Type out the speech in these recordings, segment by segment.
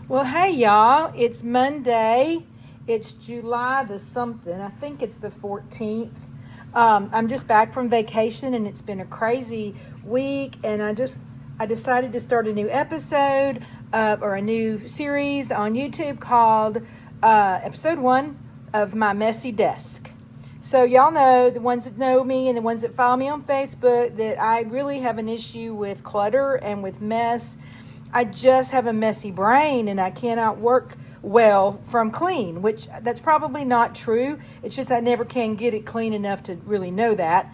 Well, hey y'all, it's Monday. It's July the something. I think it's the 14th. I'm just back from vacation and it's been a crazy week, and I decided to start a new episode or a new series on YouTube called episode 1 of My Messy Desk. So y'all know, the ones that know me and the ones that follow me on Facebook, that I really have an issue with clutter and with mess. I just have a messy brain and I cannot work well from clean, which that's probably not true. It's just I never can get it clean enough to really know that.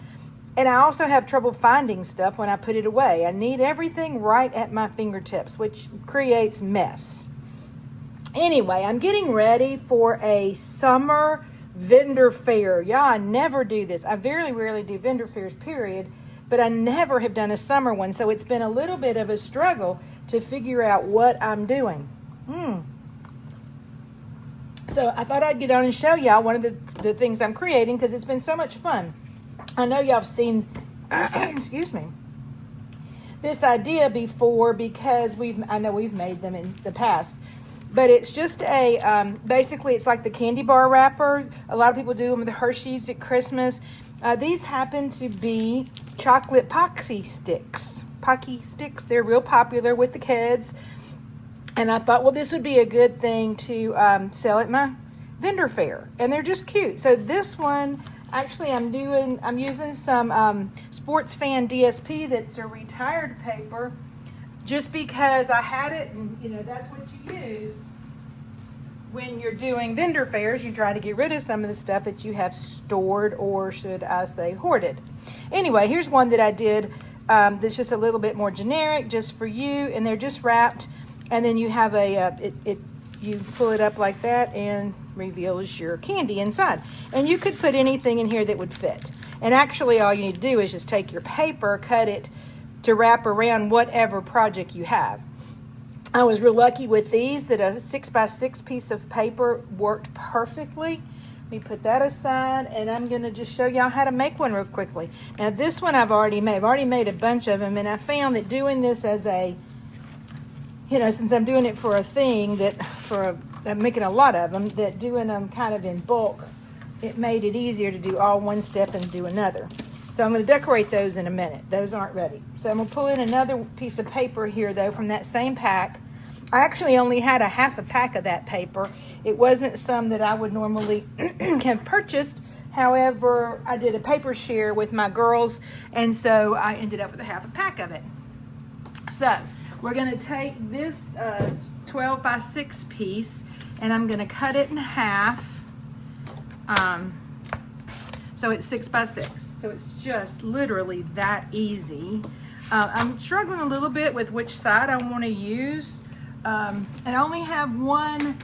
And I also have trouble finding stuff when I put it away. I need everything right at my fingertips, which creates mess. Anyway, I'm getting ready for a summer vendor fair. Yeah, I never do this. I very rarely do vendor fairs, period. But I never have done a summer one, so it's been a little bit of a struggle to figure out what I'm doing. So I thought I'd get on and show y'all one of the things I'm creating, because it's been so much fun. I know y'all have seen, excuse me, this idea before, because I know we've made them in the past. But it's just basically it's like the candy bar wrapper. A lot of people do them with the Hershey's at Christmas. These happen to be chocolate Pocky sticks. Pocky sticks, they're real popular with the kids. And I thought, well, this would be a good thing to sell at my vendor fair. And they're just cute. So this one, actually I'm using some Sports Fan DSP that's a retired paper, just because I had it, and that's what you use when you're doing vendor fairs. You try to get rid of some of the stuff that you have stored, or should I say hoarded. Anyway, here's one that I did that's just a little bit more generic, just for you, and they're just wrapped, and then you have you pull it up like that and reveals your candy inside. And you could put anything in here that would fit. And actually all you need to do is just take your paper, cut it to wrap around whatever project you have. I was real lucky with these that a 6x6 piece of paper worked perfectly. Let me put that aside, and I'm going to just show y'all how to make one real quickly. Now this one I've already made a bunch of them, and I found that doing this as a, since I'm doing it for a thing I'm making a lot of them, that doing them kind of in bulk, it made it easier to do all one step and do another. So I'm going to decorate those in a minute. Those aren't ready. So I'm going to pull in another piece of paper here, though, from that same pack. I actually only had a half a pack of that paper. It wasn't some that I would normally have purchased. However, I did a paper share with my girls, and so I ended up with a half a pack of it. So we're going to take this 12x6 piece, and I'm going to cut it in half. So it's 6x6. So it's just literally that easy. I'm struggling a little bit with which side I want to use. And I only have one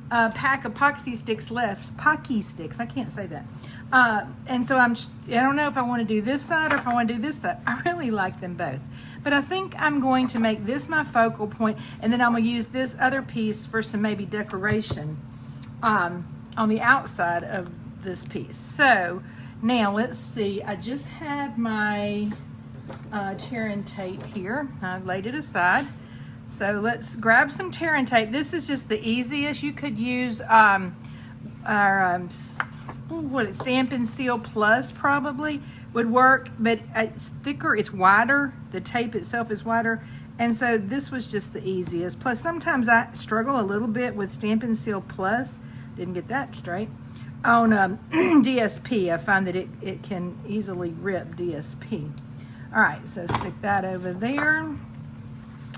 pack of Pocky sticks left. Pocky sticks, I can't say that. And so I don't know if I want to do this side or if I want to do this side. I really like them both. But I think I'm going to make this my focal point, and then I'm going to use this other piece for some maybe decoration on the outside of this piece. So now let's see, I just had my tear and tape here. I've laid it aside. So let's grab some tear and tape. This is just the easiest. You could use our Stampin' Seal Plus probably would work, but it's thicker, it's wider. The tape itself is wider. And so this was just the easiest. Plus sometimes I struggle a little bit with Stampin' Seal Plus. Didn't get that straight. On DSP, I find that it can easily rip DSP. All right, so stick that over there.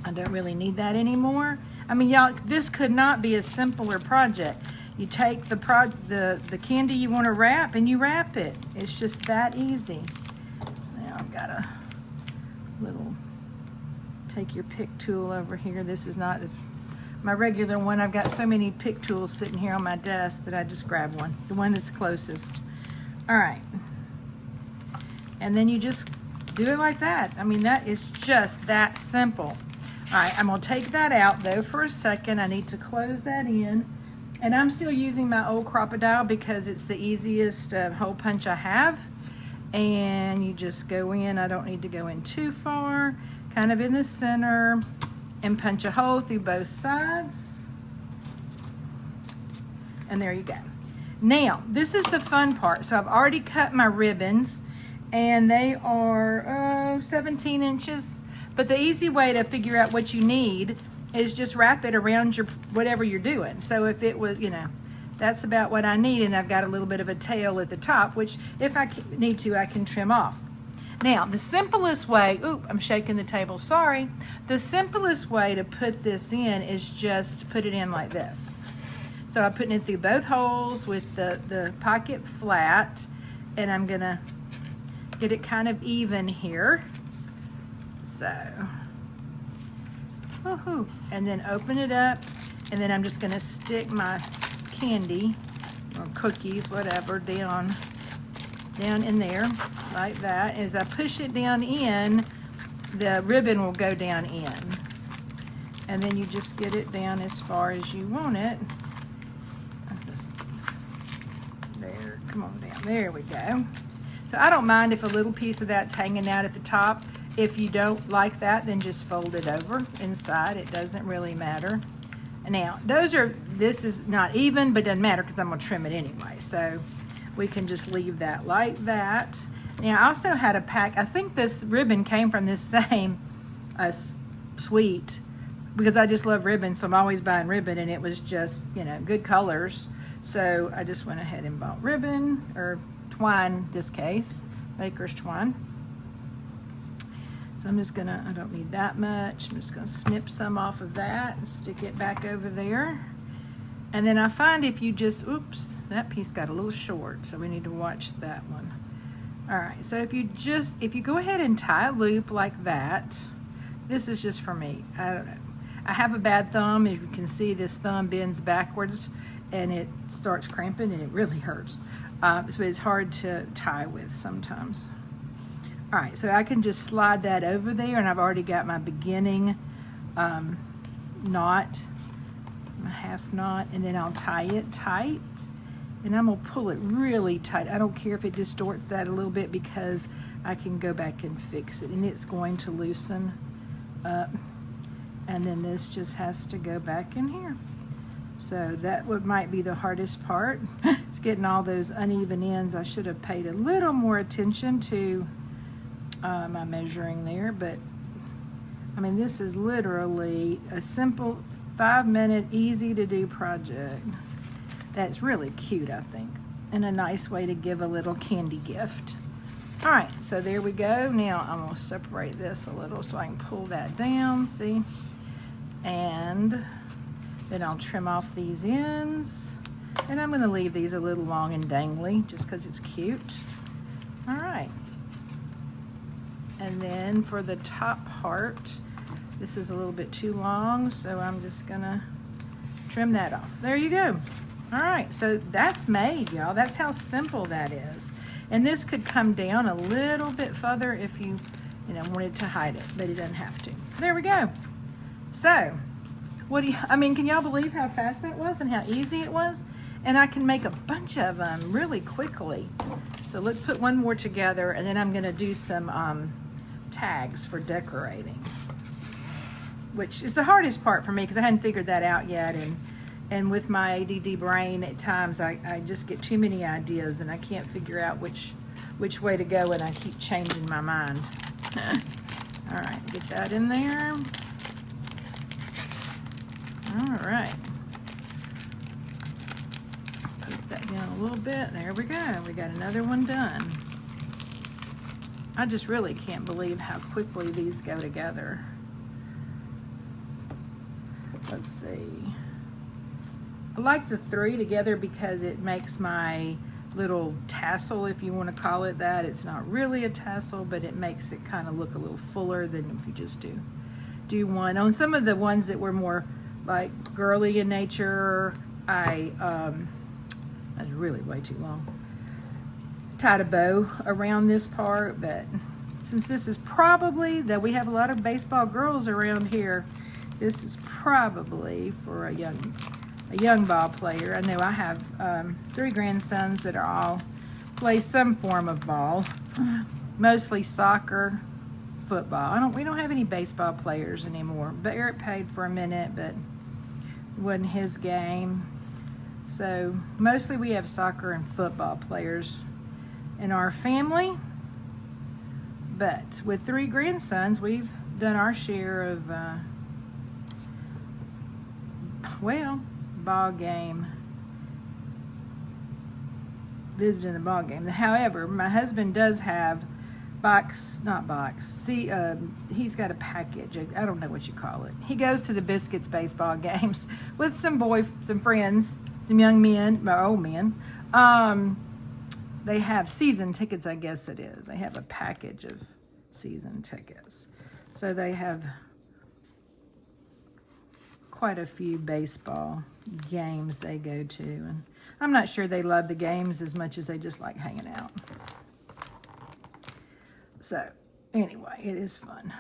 I don't really need that anymore. I mean, y'all, this could not be a simpler project. You take the candy you want to wrap and you wrap it. It's just that easy. Now I've got a little, take your pick tool over here. This is not my regular one. I've got so many pick tools sitting here on my desk that I just grab one, the one that's closest. All right. And then you just do it like that. I mean, that is just that simple. All right, I'm gonna take that out though for a second. I need to close that in. And I'm still using my old Crocodile because it's the easiest hole punch I have. And you just go in, I don't need to go in too far, kind of in the center, and punch a hole through both sides. And there you go. Now, this is the fun part. So I've already cut my ribbons, and they are 17 inches. But the easy way to figure out what you need is just wrap it around your whatever you're doing. So if it was, that's about what I need, and I've got a little bit of a tail at the top, which if I need to, I can trim off. Now, the simplest way, I'm shaking the table, sorry. The simplest way to put this in is just put it in like this. So I'm putting it through both holes with the pocket flat, and I'm gonna get it kind of even here. So, and then open it up, and then I'm just gonna stick my candy or cookies, whatever, down in there like that. As I push it down in, the ribbon will go down in, and then you just get it down as far as you want it. There, come on down, there we go. So I don't mind if a little piece of that's hanging out at the top. If you don't like that, then just fold it over inside. It doesn't really matter. Now, this is not even, but doesn't matter because I'm gonna trim it anyway. So we can just leave that like that. Now, I also had a pack, I think this ribbon came from this same suite, because I just love ribbon, so I'm always buying ribbon, and it was just, good colors. So I just went ahead and bought ribbon, or twine this case, baker's twine. So I'm just gonna, I don't need that much. I'm just gonna snip some off of that and stick it back over there. And then I find if you just, that piece got a little short, so we need to watch that one. All right, so if you go ahead and tie a loop like that, this is just for me, I don't know. I have a bad thumb. As you can see, this thumb bends backwards and it starts cramping, and it really hurts. So it's hard to tie with sometimes. All right, so I can just slide that over there, and I've already got my beginning knot, my half knot, and then I'll tie it tight, and I'm gonna pull it really tight. I don't care if it distorts that a little bit, because I can go back and fix it, and it's going to loosen up. And then this just has to go back in here. So that might be the hardest part. It's getting all those uneven ends. I should have paid a little more attention to my measuring there, but I mean, this is literally a simple 5-minute, easy to do project. That's really cute, I think, and a nice way to give a little candy gift. All right, so there we go. Now I'm gonna separate this a little so I can pull that down, see? And then I'll trim off these ends, and I'm gonna leave these a little long and dangly just because it's cute. All right. And then for the top part, this is a little bit too long, so I'm just gonna trim that off. There you go. All right, so that's made, y'all. That's how simple that is. And this could come down a little bit further if you wanted to hide it, but it doesn't have to. There we go. So, can y'all believe how fast that was and how easy it was? And I can make a bunch of them really quickly. So let's put one more together, and then I'm gonna do some tags for decorating, which is the hardest part for me because I hadn't figured that out yet. And with my ADD brain, at times I just get too many ideas and I can't figure out which way to go, and I keep changing my mind. All right, get that in there. All right. Put that down a little bit. There we go. We got another one done. I just really can't believe how quickly these go together. Let's see. I like the 3 together because it makes my little tassel, if you want to call it that. It's not really a tassel, but it makes it kind of look a little fuller than if you just do one. On some of the ones that were more like girly in nature, that's really way too long. Tied a bow around this part, but since this is probably, that we have a lot of baseball girls around here, this is probably for a young ball player. I know I have 3 grandsons that are all play some form of ball, mostly soccer, football. We don't have any baseball players anymore. But Eric paid for a minute, but it wasn't his game. So mostly we have soccer and football players in our family. But with 3 grandsons, we've done our share of, ball game. Visiting the ball game. However, my husband does have he's got a package. I don't know what you call it. He goes to the Biscuits baseball games with some friends, some young men, old men. They have season tickets, I guess it is. They have a package of season tickets. So they have quite a few baseball games they go to. And I'm not sure they love the games as much as they just like hanging out. So, anyway, it is fun.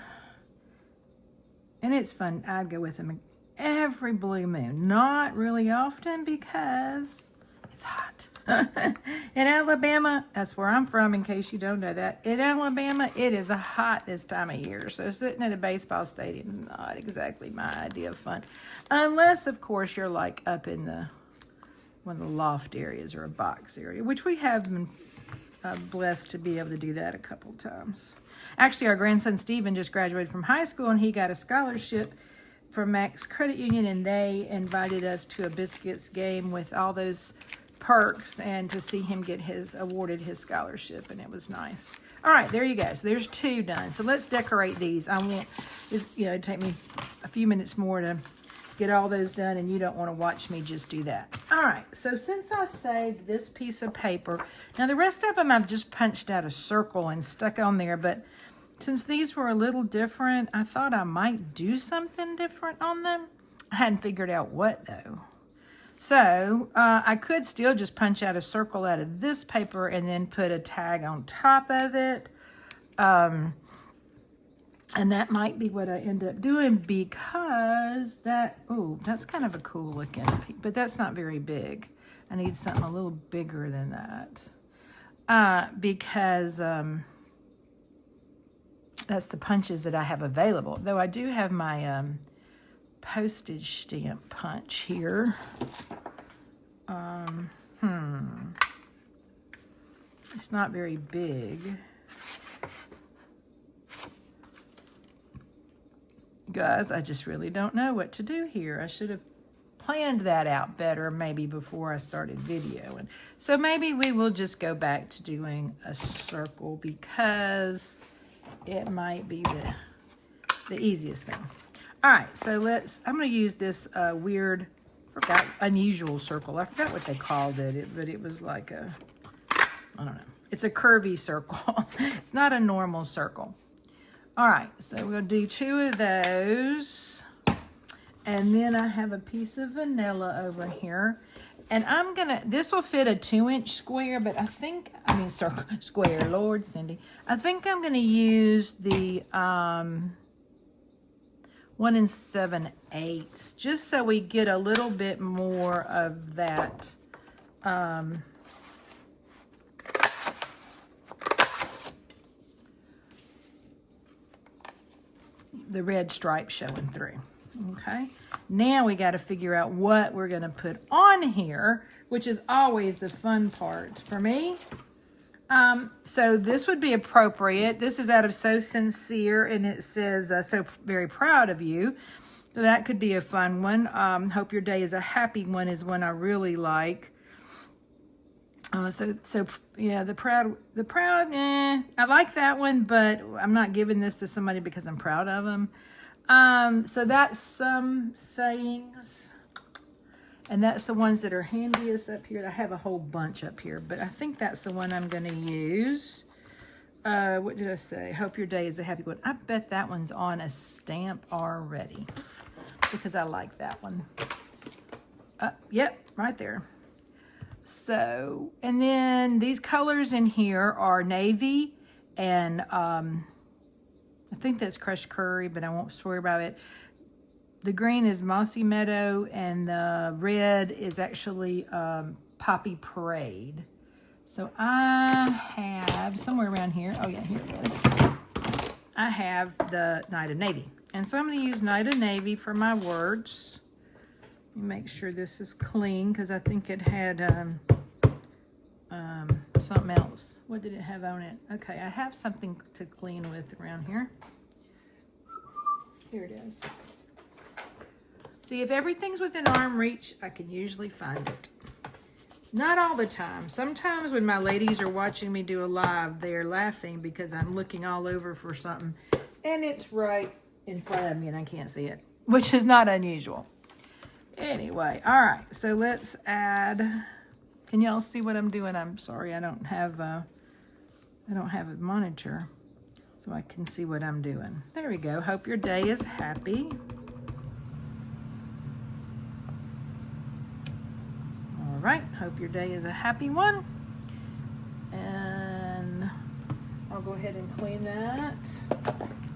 And it's fun. I'd go with them every blue moon. Not really often because it's hot. In Alabama, that's where I'm from, in case you don't know that. In Alabama, it is hot this time of year. So sitting at a baseball stadium, not exactly my idea of fun. Unless, of course, you're like up in one of the loft areas or a box area, which we have been blessed to be able to do that a couple times. Actually, our grandson Stephen just graduated from high school, and he got a scholarship from Max Credit Union, and they invited us to a Biscuits game with all those perks and to see him get awarded his scholarship, and it was nice. All right, there you go. So there's 2 done. So let's decorate these. It'd take me a few minutes more to get all those done, and you don't want to watch me just do that. All right, so since I saved this piece of paper, now the rest of them I've just punched out a circle and stuck on there, but since these were a little different, I thought I might do something different on them. I hadn't figured out what, though. So I could still just punch out a circle out of this paper and then put a tag on top of it. And that might be what I end up doing, because that's kind of a cool looking piece, but that's not very big. I need something a little bigger than that. Because that's the punches that I have available. Though I do have my postage stamp punch here. It's not very big. Guys, I just really don't know what to do here. I should have planned that out better maybe before I started videoing. So maybe we will just go back to doing a circle, because it might be the easiest thing. All right, so I'm going to use this unusual circle. I forgot what they called it, but it was like I don't know. It's a curvy circle. It's not a normal circle. All right, so we'll do 2 of those. And then I have a piece of vanilla over here. And this will fit a 2-inch square, but circle, square, Lord Cindy. I think I'm going to use the 1 7/8, just so we get a little bit more of that the red stripe showing through. Okay, now we got to figure out what we're going to put on here, which is always the fun part for me. So this would be appropriate. This is out of So Sincere, and it says, so very proud of you. So that could be a fun one. Hope your day is a happy one is one I really like. Yeah, the proud, I like that one, but I'm not giving this to somebody because I'm proud of them. So that's some sayings, and that's the ones that are handiest up here. I have a whole bunch up here, but I think that's the one I'm going to use. What did I say? Hope your day is a happy one. I bet that one's on a stamp already, because I like that one. Yep, right there. So, and then these colors in here are navy and I think that's crushed curry, but I won't swear about it. The green is mossy meadow, and the red is actually poppy parade. So I have somewhere around here, oh yeah, here it is. I have the Night of Navy. And so I'm going to use Night of Navy for my words. Let me make sure this is clean because I think it had something else. What did it have on it? Okay, I have something to clean with around here. Here it is. See, if everything's within arm reach, I can usually find it. Not all the time. Sometimes when my ladies are watching me do a live, they're laughing because I'm looking all over for something and it's right in front of me and I can't see it, which is not unusual. Anyway, all right, so let's add, can y'all see what I'm doing? I'm sorry, I don't have a monitor so I can see what I'm doing. There we go. Hope your day is happy. All right, hope your day is a happy one. And I'll go ahead and clean that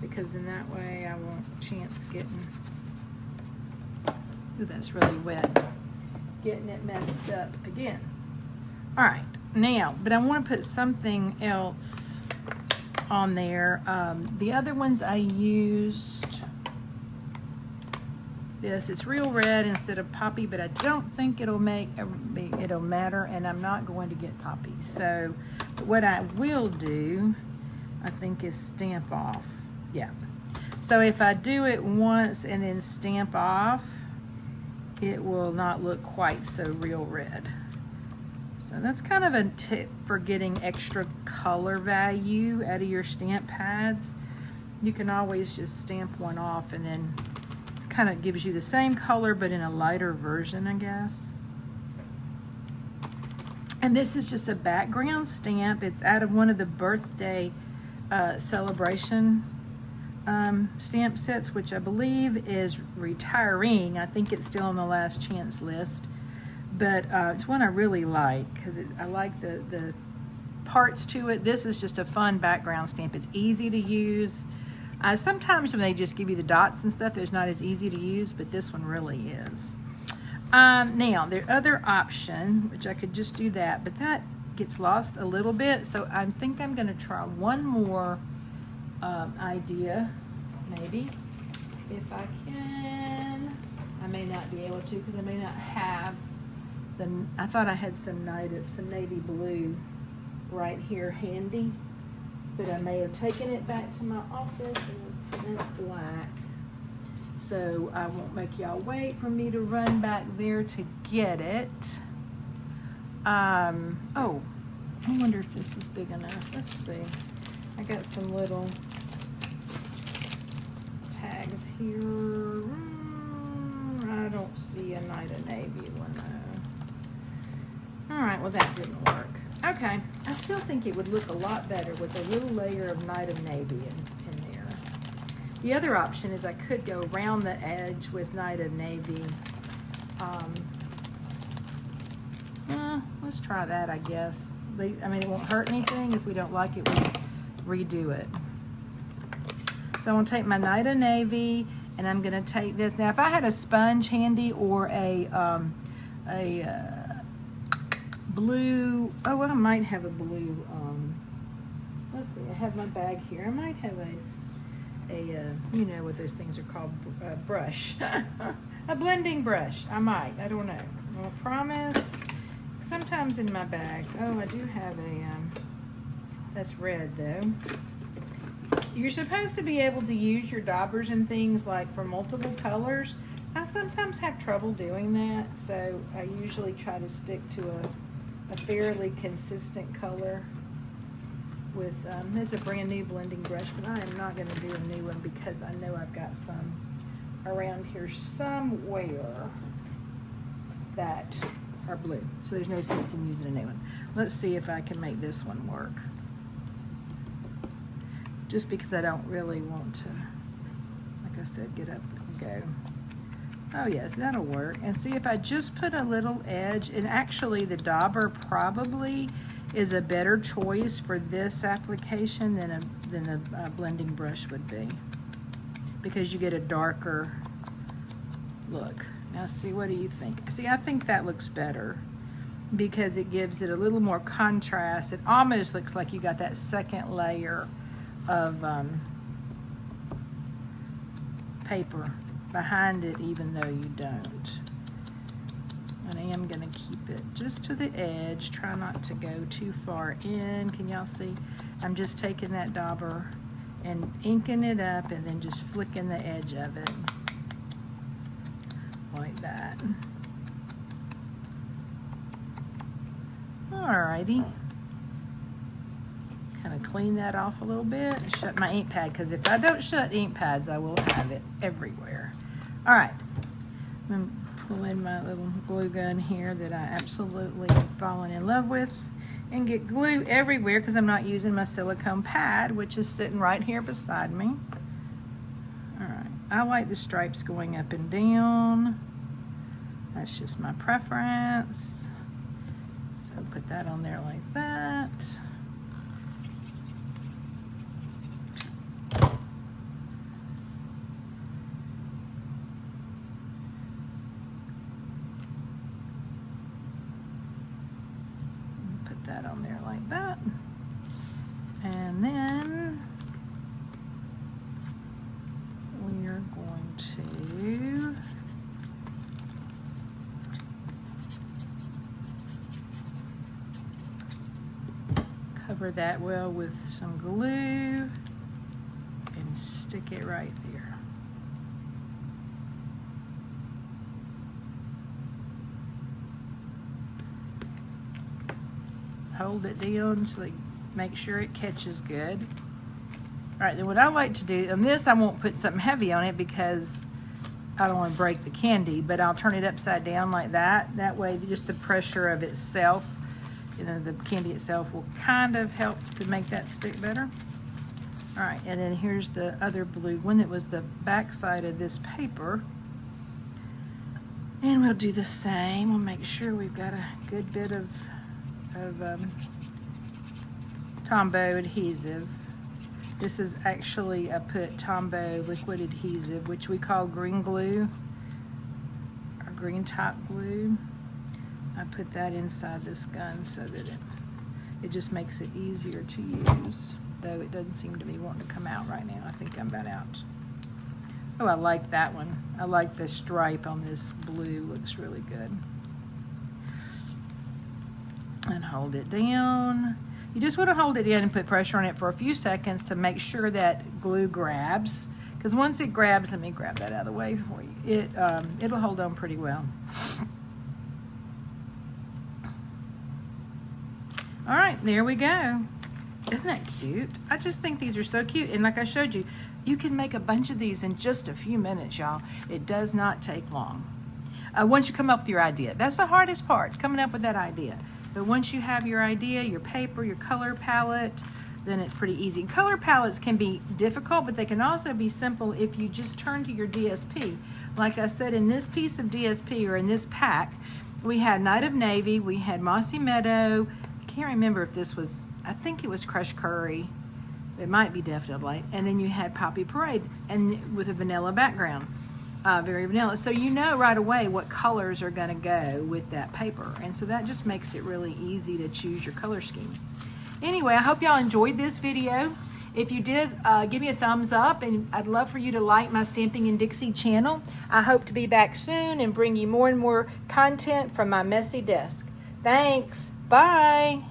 because in that way I won't chance getting, ooh, that's really wet, getting it messed up again. All right, now, but I want to put something else on there. The other ones I used this. It's real red instead of poppy, but I don't think it'll matter, and I'm not going to get poppy. So what I will do, I think, is stamp off. Yeah. So if I do it once and then stamp off, it will not look quite so real red. So that's kind of a tip for getting extra color value out of your stamp pads. You can always just stamp one off and then it kind of gives you the same color but in a lighter version, I guess. And this is just a background stamp. It's out of one of the birthday celebration stamp sets, which I believe is retiring. I think it's still on the last chance list. But it's one I really like because I like the parts to it. This is just a fun background stamp. It's easy to use. Sometimes when they just give you the dots and stuff, it's not as easy to use, but this one really is. Now, the other option, which I could just do that, but that gets lost a little bit. So I think I'm going to try one more idea, maybe, if I can. I may not be able to because I may not have. I thought I had some navy blue right here handy, but I may have taken it back to my office and that's black. So I won't make y'all wait for me to run back there to get it. Oh, I wonder if this is big enough. Let's see. I got some little tags here. I don't see a Night of Navy one though. All right, well that didn't work. Okay, I still think it would look a lot better with a little layer of Night of Navy in there. The other option is I could go around the edge with Night of Navy. Let's try that, I guess. I mean, it won't hurt anything. If we don't like it, we redo it. So I'm gonna take my Night of Navy and I'm gonna take this. Now, if I had a sponge handy or a blue, oh, well, I might have a blue, let's see, I have my bag here. I might have a you know what those things are called, brush. A blending brush. I might, I don't know. I won't promise. Sometimes in my bag, oh, I do have that's red though. You're supposed to be able to use your daubers and things like for multiple colors. I sometimes have trouble doing that, so I usually try to stick to a fairly consistent color with, it's a brand new blending brush, but I am not going to do a new one because I know I've got some around here somewhere that are blue, so there's no sense in using a new one. Let's see if I can make this one work. Just because I don't really want to, like I said, get up and go. Oh yes, that'll work. And see if I just put a little edge, and actually the dauber probably is a better choice for this application than a blending brush would be, because you get a darker look. Now see, what do you think? See, I think that looks better because it gives it a little more contrast. It almost looks like you got that second layer of paper behind it, even though you don't. And I am gonna keep it just to the edge. Try not to go too far in. Can y'all see? I'm just taking that dauber and inking it up and then just flicking the edge of it like that. Alrighty. Kind of clean that off a little bit and shut my ink pad, because if I don't shut ink pads, I will have it everywhere. All right, I'm gonna pull in my little glue gun here that I absolutely have fallen in love with and get glue everywhere because I'm not using my silicone pad, which is sitting right here beside me. All right, I like the stripes going up and down. That's just my preference. So put that on there like that. That on there like that, and then we are going to cover that well with some glue and stick it right there. Hold it down so make sure it catches good. All right, then what I like to do, on this I won't put something heavy on it because I don't want to break the candy, but I'll turn it upside down like that. That way just the pressure of itself, you know, the candy itself will kind of help to make that stick better. All right, and then here's the other blue one that was the back side of this paper. And we'll do the same. We'll make sure we've got a good bit of Tombow adhesive. This is actually, I put Tombow liquid adhesive, which we call green glue or green top glue. I put that inside this gun so that it just makes it easier to use, though it doesn't seem to be wanting to come out right now. I think I'm about out. Oh, I like that one. I like the stripe on this blue, looks really good. And hold it down. You just want to hold it down and put pressure on it for a few seconds to make sure that glue grabs, because once it grabs, let me grab that out of the way for you, it'll hold on pretty well. All right, there we go. Isn't that cute? I just think these are so cute, and like I showed you, you can make a bunch of these in just a few minutes, y'all. It does not take long. Once you come up with your idea, that's the hardest part, coming up with that idea. But once you have your idea, your paper, your color palette, then it's pretty easy. Color palettes can be difficult, but they can also be simple if you just turn to your DSP. Like I said, in this piece of DSP, or in this pack, we had Night of Navy, we had Mossy Meadow, I can't remember if this was, I think it was Crushed Curry, it might be Daffodil, and then you had Poppy Parade, and with a vanilla background. Very vanilla. So you know right away what colors are going to go with that paper. And so that just makes it really easy to choose your color scheme. Anyway, I hope y'all enjoyed this video. If you did, give me a thumbs up, and I'd love for you to like my Stamping in Dixie channel. I hope to be back soon and bring you more and more content from my messy desk. Thanks. Bye.